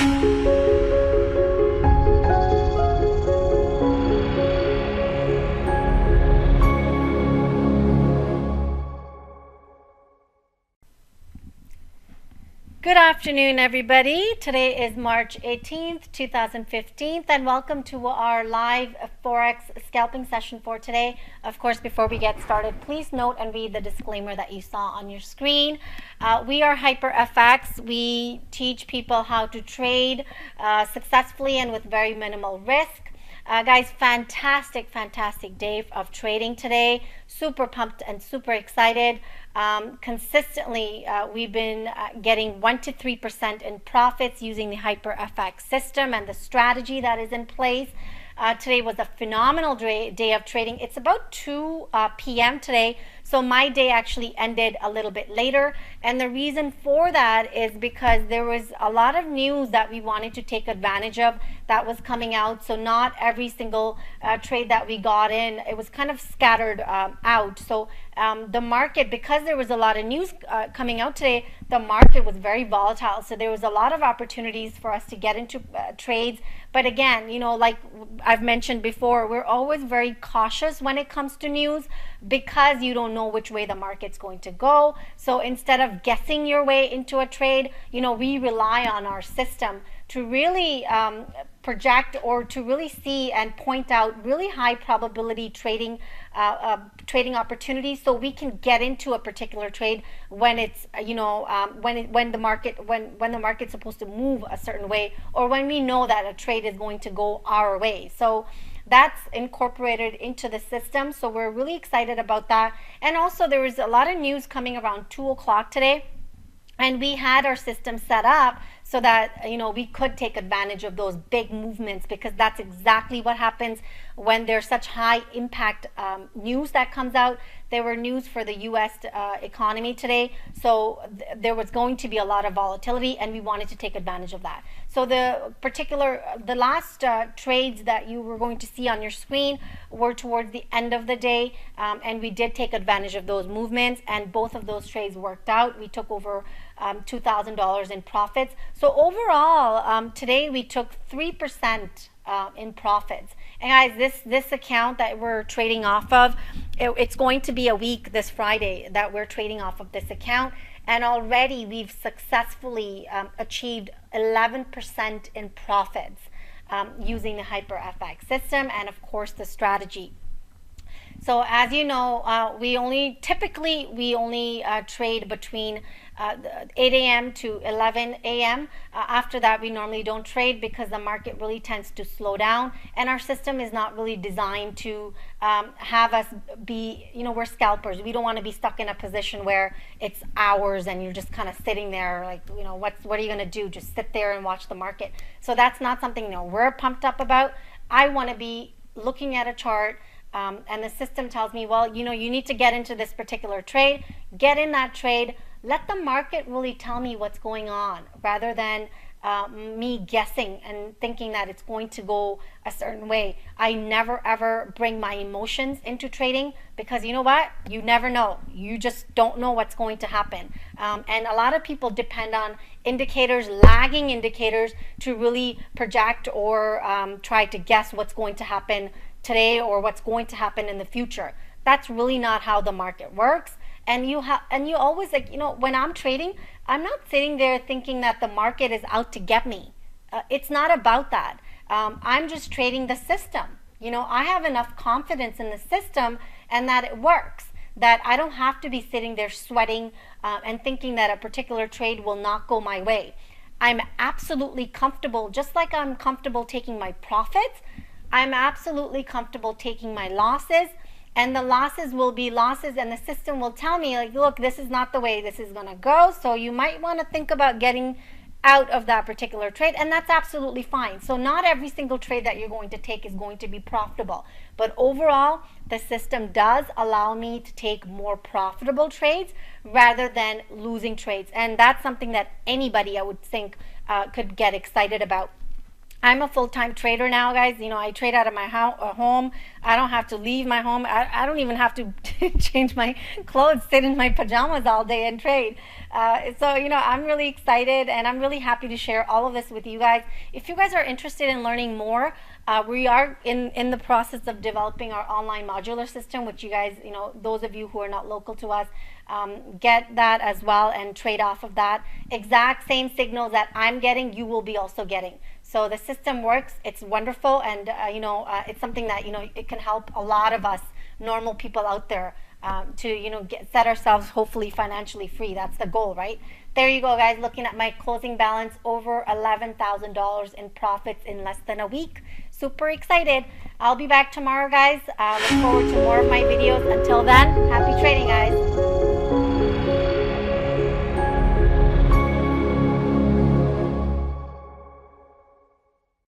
Good afternoon, everybody. Today is March 18th, 2015, and welcome to our live Forex scalping session for today. Of course, before we get started, please note and read the disclaimer that you saw on your screen. We are HyperFX. We teach people how to trade successfully and with very minimal risk. Guys, fantastic day of trading today. Super pumped and super excited. Consistently, we've been getting 1 to 3% in profits using the HyperFX system and the strategy that is in place. Today was a phenomenal day of trading. It's about 2 p.m. today, so my day actually ended a little bit later, and the reason for that is because there was a lot of news that we wanted to take advantage of that was coming out. So not every single trade that we got in, it was kind of scattered out. So the market, because there was a lot of news coming out today, the market was very volatile. So there was a lot of opportunities for us to get into trades. But again, you know, like I've mentioned before, we're always very cautious when it comes to news because you don't know which way the market's going to go. So instead of guessing your way into a trade, you know, we rely on our system to really project or to really see and point out really high probability trading opportunities, so we can get into a particular trade when it's when the market's supposed to move a certain way, or when we know that a trade is going to go our way. So that's incorporated into the system, so we're really excited about that. And also there was a lot of news coming around 2 o'clock today, and we had our system set up so that, you know, we could take advantage of those big movements, because that's exactly what happens when there's such high impact news that comes out. There were news for the U.S. economy today, so there was going to be a lot of volatility, and we wanted to take advantage of that. So the last trades that you were going to see on your screen were towards the end of the day, and we did take advantage of those movements, and both of those trades worked out. We took over $2,000 in profits. So overall, today we took 3% in profits. And guys, this account that we're trading off of, it's going to be a week this Friday that we're trading off of this account, and already we've successfully achieved 11% in profits using the HyperFX system and of course the strategy. So as you know, we only trade between 8 a.m. to 11 a.m. After that, we normally don't trade because the market really tends to slow down, and our system is not really designed to have us be, you know, we're scalpers. We don't want to be stuck in a position where it's hours and you're just kind of sitting there like, you know, what are you going to do? Just sit there and watch the market. So that's not something, you know, we're pumped up about. I want to be looking at a chart, and the system tells me, well, you know, you need to get into this particular trade, get in that trade, let the market really tell me what's going on, rather than me guessing and thinking that it's going to go a certain way. I never ever bring my emotions into trading, because you know what? You never know. You just don't know what's going to happen. And a lot of people depend on indicators, lagging indicators, to really project or try to guess what's going to happen today or what's going to happen in the future. That's really not how the market works. And you always, like, you know, when I'm trading, I'm not sitting there thinking that the market is out to get me. It's not about that. I'm just trading the system. You know, I have enough confidence in the system and that it works, that I don't have to be sitting there sweating and thinking that a particular trade will not go my way. I'm absolutely comfortable, just like I'm comfortable taking my profits, I'm absolutely comfortable taking my losses, and the losses will be losses, and the system will tell me, like, look, this is not the way this is going to go, so you might want to think about getting out of that particular trade, and that's absolutely fine. So not every single trade that you're going to take is going to be profitable, but overall the system does allow me to take more profitable trades rather than losing trades, and that's something that anybody, I would think, could get excited about. I'm a full-time trader now, guys. You know, I trade out of my home. I don't have to leave my home. I don't even have to change my clothes, sit in my pajamas all day and trade. So, you know, I'm really excited and I'm really happy to share all of this with you guys. If you guys are interested in learning more, we are in the process of developing our online modular system, which you guys, you know, those of you who are not local to us, get that as well and trade off of that. Exact same signals that I'm getting, you will be also getting. So the system works, it's wonderful, and you know, it's something that, you know, it can help a lot of us normal people out there to, you know, set ourselves hopefully financially free. That's the goal, right? There you go, guys, looking at my closing balance, over $11,000 in profits in less than a week. Super excited. I'll be back tomorrow, guys. Look forward to more of my videos. Until then, happy trading, guys.